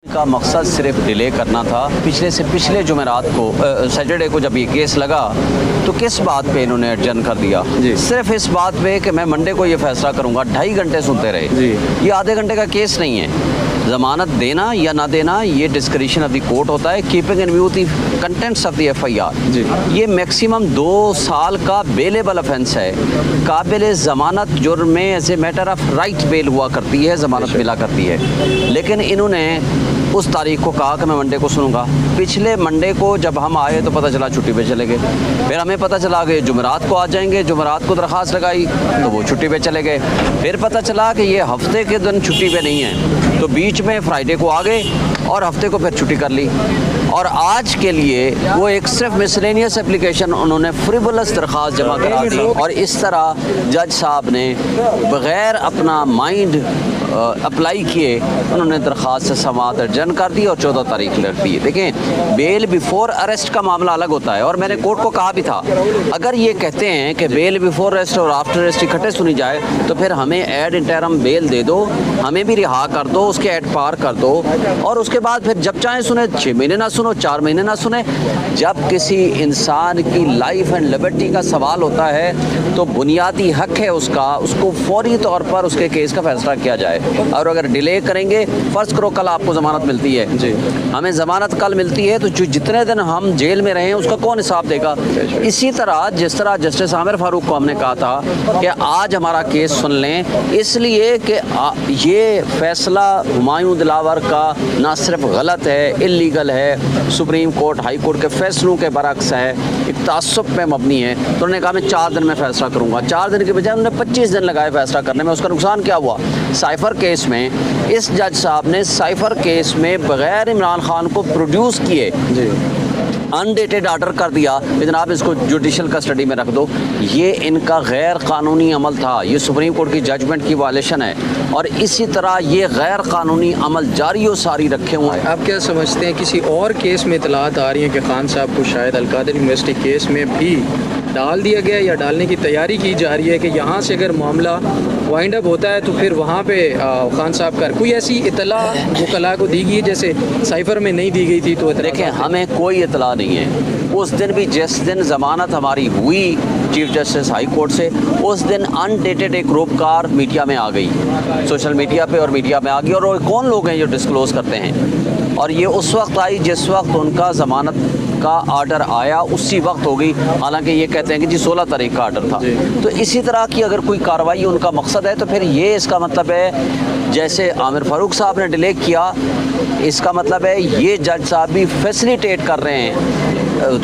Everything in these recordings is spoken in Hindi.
का मकसद सिर्फ डिले करना था। पिछले से पिछले जुमेरात को सैटरडे को जब ये केस लगा तो किस बात पे इन्होंने एडजर्न कर दिया? सिर्फ इस बात पे कि मैं मंडे को ये फैसला करूंगा। 2.5 घंटे सुनते रहे। ये आधे घंटे का केस नहीं है। ज़मानत देना या ना देना ये डिस्क्रिशन ऑफ द कोर्ट होता है। Keeping in view the contents of the FIR। ये मैक्सिमम 2 साल का बेलेबल ऑफेंस है। काबिल ज़मानत जुर्म में as a matter of right bail हुआ करती है, ज़मानत मिला करती है। लेकिन इन्होंने उस तारीख को कहा कि मैं मंडे को सुनूंगा। पिछले मंडे को जब हम आए तो पता चला छुट्टी पे चले गए। फिर हमें पता चला कि जुमेरात को आ जाएंगे। जुमेरात को दरख्वास्त लगाई तो वो छुट्टी पे चले गए। फिर पता चला कि ये हफ्ते के दिन छुट्टी पे नहीं है, तो बीच में फ्राइडे को आ गए और हफ्ते को फिर छुट्टी कर ली। और आज के लिए वो एक सिर्फ मिसलेनियस एप्लीकेशन उन्होंने फ्रिवलस दरख्वास्त जमा करा दी। और इस तरह जज साहब ने बग़ैर अपना माइंड अप्लाई किए उन्होंने दरख्वास्त से समाअत अर्जन कर दी और 14 तारीख रख दी। देखें, बेल बिफोर अरेस्ट का मामला अलग होता है। और मैंने कोर्ट को कहा भी था, अगर ये कहते हैं कि बेल बिफोर अरेस्ट और आफ्टर अरेस्ट इकट्ठे सुनी जाए तो फिर हमें एड इंटरम बेल दे दो, हमें भी रिहा कर दो, उसके एड पार कर दो और उसके बाद फिर जब चाहें सुने। 6 महीने ना सुनो, 4 महीने ना सुने। जब किसी इंसान की लाइफ एंड लिबर्टी का सवाल होता है तो बुनियादी हक है उसका, उसको फौरी तौर पर उसके केस का फैसला किया जाए। और अगर डिले करेंगे, फर्ज करो कल आपको ज़मानत मिलती है जी, हमें ज़मानत कल मिलती है, तो जो जितने दिन हम जेल में रहे उसका कौन हिसाब देगा? इसी तरह जिस तरह जस्टिस आमिर फारूक को हमने कहा था कि आज हमारा केस सुन लें, इसलिए कि ये फैसला हुमायूं दिलावर का ना सिर्फ गलत है, इल्लीगल है, सुप्रीम कोर्ट हाई कोर्ट के फैसलों के बरक्स है, एक तासुब पे मबनी है। तो उन्होंने कहा मैं 4 दिन में फैसला करूँगा। 4 दिन के बजाय उन्होंने 25 दिन लगाए फैसला करने में। उसका नुकसान क्या हुआ? साइफर केस में इस जज साहब ने साइफर केस में बगैर इमरान खान को प्रोड्यूस किए अनडेटेड ऑर्डर कर दिया कि जनाब इसको जुडिशल कस्टडी में रख दो। ये इनका गैर कानूनी अमल था, ये सुप्रीम कोर्ट की जजमेंट की वायलेशन है। और इसी तरह ये गैर कानूनी अमल जारी और सारी रखे हुए हैं। आप क्या समझते हैं किसी और केस में इतलात आ रही है कि खान साहब को शायद अलकादर यूनिवर्सिटी केस में भी डाल दिया गया या डालने की तैयारी की जा रही है कि यहाँ से अगर मामला वाइंड अप होता है तो फिर वहाँ पे खान साहब का कोई ऐसी इतला वकला को दी गई है जैसे साइफर में नहीं दी गई थी? तो देखें, हमें कोई इतला नहीं है। उस दिन भी जिस दिन ज़मानत हमारी हुई चीफ जस्टिस हाई कोर्ट से, उस दिन अनडेटेड एक रोपकार मीडिया में आ गई, सोशल मीडिया पे और मीडिया में आ गई। और कौन लोग हैं जो डिस्क्लोज़ करते हैं? और ये उस वक्त आई जिस वक्त उनका ज़मानत का आर्डर आया, उसी वक्त हो गई। हालांकि ये कहते हैं कि जी 16 तारीख का आर्डर था। तो इसी तरह की अगर कोई कार्रवाई उनका मकसद है तो फिर ये इसका मतलब है जैसे आमिर फारूक साहब ने डिले किया, इसका मतलब है ये जज साहब भी फैसिलिटेट कर रहे हैं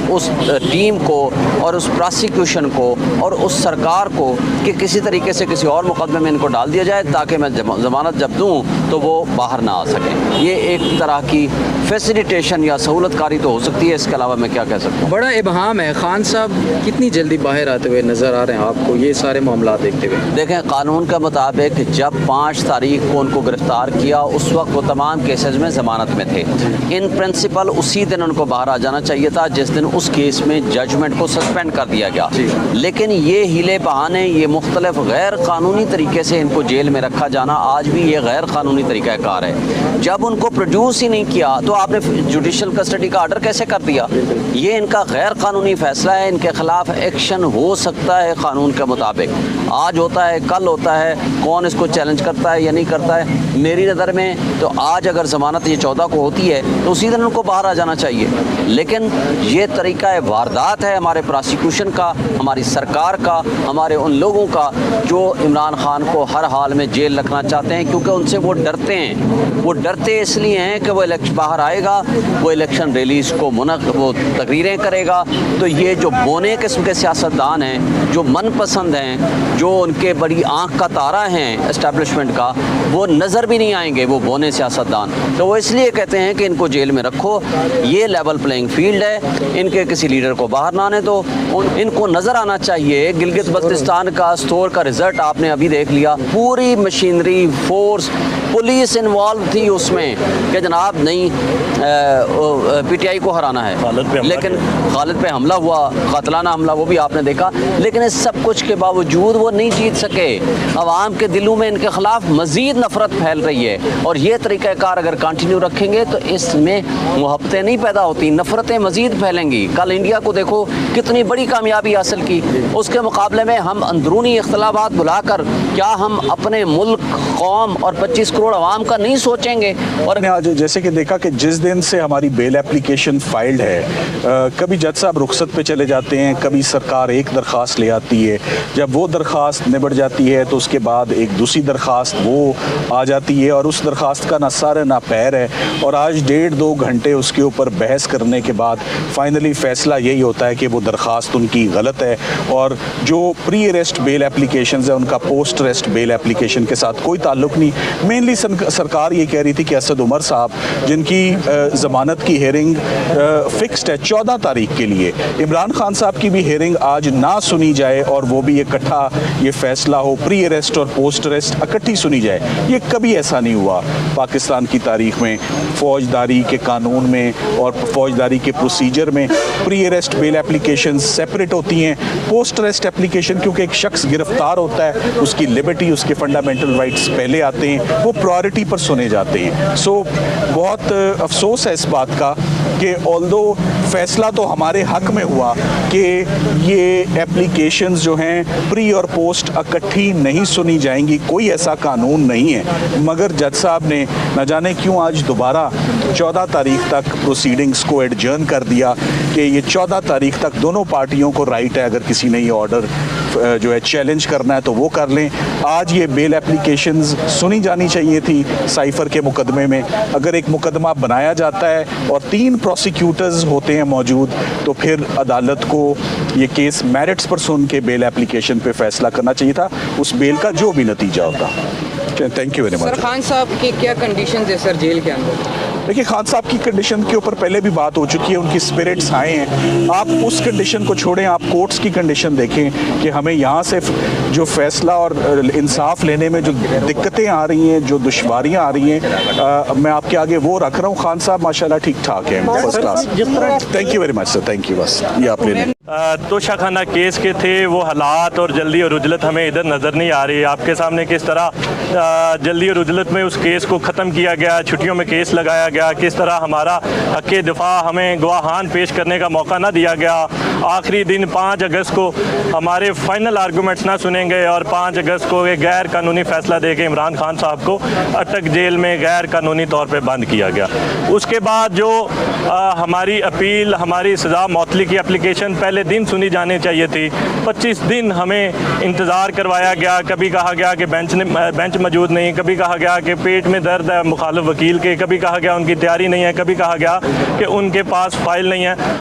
उस टीम को और उस प्रोसिक्यूशन को और उस सरकार को कि किसी तरीके से किसी और मुकदमे में इनको डाल दिया जाए ताकि मैं ज़मानत जब दूं तो वो बाहर ना आ सकें। ये एक तरह की फैसिलिटेशन या सहूलतकारी तो हो सकती है, इसके अलावा मैं क्या कह सकता हूँ। बड़ा इबहाम है। खान साहब कितनी जल्दी बाहर आते हुए नज़र आ रहे हैं आपको ये सारे मामला देखते हुए? देखें, कानून के मुताबिक जब 5 तारीख को उनको गिरफ्तार किया उस वक्त वो तमाम केसेस में ज़मानत में थे। इन प्रिंसिपल उसी दिन उनको बाहर आ जाना चाहिए था जिस दिन उस केस में जजमेंट को सस्पेंड कर दिया गया। लेकिन ये हीले बहाने, ये मुख्तलिफ गैर कानूनी तरीके से इनको जेल में रखा जाना आज भी ये गैर कानूनी तरीक़ाकार है। जब उनको प्रोड्यूस ही नहीं किया तो आपने जुडिशल कस्टडी का आर्डर कैसे कर दिया? ये इनका गैर कानूनी फैसला है। इनके खिलाफ एक्शन हो सकता है कानून के मुताबिक, आज होता है, कल होता है, कौन इसको चैलेंज करता है या नहीं करता है। मेरी नज़र में तो आज अगर ज़मानत ये 14 को होती है तो उसी दिन उनको बाहर आ जाना चाहिए। लेकिन ये तरीका वारदात है हमारे प्रोसिक्यूशन का, हमारी सरकार का, हमारे उन लोगों का जो इमरान खान को हर हाल में जेल रखना चाहते हैं, क्योंकि उनसे वो डरते हैं। वो डरते इसलिए हैं कि वो इलेक्शन बाहर आएगा, वो इलेक्शन रैलीज को वो तकरीरें करेगा, तो ये जो बोने किस्म के सियासतदान हैं, जो मनपसंद हैं, जो उनके बड़ी आँख का तारा हैं एस्टेब्लिशमेंट का, वो नज़र भी नहीं आएंगे वो बोने सियासतदान। तो वो इसलिए कहते हैं कि इनको जेल में रखो, ये लेवल प्लेइंग फील्ड है, इनके किसी लीडर को बाहर ना आने दो। इनको नज़र आना चाहिए। गिलगित बल्तिस्तान का स्टोर का रिजल्ट आपने अभी देख लिया, पूरी मशीनरी फोर्स पुलिस इन्वॉल्व थी उसमें कि जनाब नहीं पीटीआई को हराना है, लेकिन खालिद पे हमला हुआ, कातलाना हमला, वो भी आपने देखा। लेकिन इस सब कुछ के बावजूद वो नहीं जीत सके। अवाम के दिलों में इनके ख़िलाफ़ मज़ीद नफ़रत फैल रही है, और ये तरीक़ाकार अगर कंटिन्यू रखेंगे तो इसमें मोहब्बतें नहीं पैदा होती, नफ़रतें मज़ीद फैलेंगी। कल इंडिया को देखो कितनी बड़ी कामयाबी हासिल की, उसके मुकाबले में हम अंदरूनी इख्तलाफात बुलाकर क्या हम अपने मुल्क, कौम और 25 करोड़ अवाम का नहीं सोचेंगे? और आज जैसे कि देखा कि जिस दिन से हमारी बेल एप्लीकेशन फाइल्ड है, कभी जज साहब रुखसत पे चले जाते हैं, कभी सरकार एक दरख्वास्त ले आती है, जब वो दरख्वास्त निबट जाती है तो उसके बाद एक दूसरी दरख्वास्त वो आ जाती है, और उस दरख्वास्त का ना सर है ना पैर है। और आज 1.5-2 घंटे उसके ऊपर बहस करने के बाद फाइनली फ़ैसला यही होता है कि वो दरख्वास्त उनकी गलत है, और जो प्री अरेस्ट बेल एप्लीकेशन है उनका पोस्ट अरेस्ट बेल एप्लीकेशन के साथ कोई ताल्लुक़ नहीं। मेनली सरकार ये कह रही थी कि असद उमर साहब, जिनकी ज़मानत की हेयरिंग फ़िक्स्ड है 14 तारीख के लिए, इमरान खान साहब की भी हेयरिंग आज ना सुनी जाए और वो भी इकट्ठा ये फ़ैसला हो, प्री अरेस्ट और पोस्ट अरेस्ट इकट्ठी सुनी जाए, ये कभी ऐसा नहीं हुआ पाकिस्तान की तारीख में। फ़ौजदारी के कानून में और फ़ौजदारी के प्रोसीजर में pre arrest bail application separate होती हैं। पोस्ट अरेस्ट एप्लीकेशन क्योंकि एक शख्स गिरफ्तार होता है, उसकी लिबर्टी, उसके फंडामेंटल राइट्स पहले आते हैं, वो प्रायोरिटी पर सुने जाते हैं। सो बहुत अफसोस है इस बात का कि ऑल्दो फ़ैसला तो हमारे हक़ में हुआ कि ये एप्लीकेशंस जो हैं प्री और पोस्ट इकट्ठी नहीं सुनी जाएंगी, कोई ऐसा कानून नहीं है, मगर जज साहब ने न जाने क्यों आज दोबारा 14 तारीख तक प्रोसीडिंग्स को एडजर्न कर दिया कि ये 14 तारीख तक दोनों पार्टियों को राइट है, अगर किसी ने ये ऑर्डर जो है चैलेंज करना है तो वो कर लें। आज ये बेल एप्लीकेशंस सुनी जानी चाहिए थी साइफ़र के मुकदमे में। अगर एक मुकदमा बनाया जाता है और 3 प्रोसिक्यूटर्स होते हैं मौजूद, तो फिर अदालत को ये केस मेरिट्स पर सुन के बेल एप्लीकेशन पे फैसला करना चाहिए था, उस बेल का जो भी नतीजा होता। Thank you very much. Sir, Khan साहब की क्या कंडीशन है सर जेल के अंदर? देखिए, खान साहब की कंडीशन के ऊपर पहले भी बात हो चुकी है, उनकी स्पिरिट्स हाई हैं। आप उस कंडीशन को छोड़ें, आप कोर्ट्स की कंडीशन देखें कि हमें यहाँ से जो फैसला और इंसाफ लेने में जो दिक्कतें आ रही हैं, जो दुश्वारियाँ आ रही हैं, मैं आपके आगे वो रख रहा हूँ। खान साहब माशाल्लाह ठीक ठाक हैं, first class. Thank you very much sir, thank you. बस ये आप ले लें। तोशाखाना केस के थे वो हालात और जल्दी और उजलत हमें इधर नज़र नहीं आ रही। आपके सामने किस तरह जल्दी और उजलत में उस केस को ख़त्म किया गया, छुट्टियों में केस लगाया गया, किस तरह हमारा हक़ दिफा हमें गवाहान पेश करने का मौका ना दिया गया। आखिरी दिन 5 अगस्त को हमारे फाइनल आर्गूमेंट्स ना सुने गए और 5 अगस्त को एक गैर कानूनी फ़ैसला दे के इमरान खान साहब को अटक जेल में गैर कानूनी तौर पर बंद किया गया। उसके बाद जो हमारी अपील, हमारी सज़ा मौतली की एप्लीकेशन पहले दिन सुनी जानी चाहिए थी, 25 दिन हमें इंतज़ार करवाया गया। कभी कहा गया कि बेंच मौजूद नहीं, कभी कहा गया कि पेट में दर्द है मुखालिफ वकील के, कभी कहा गया उनकी तैयारी नहीं है, कभी कहा गया कि उनके पास फाइल नहीं है।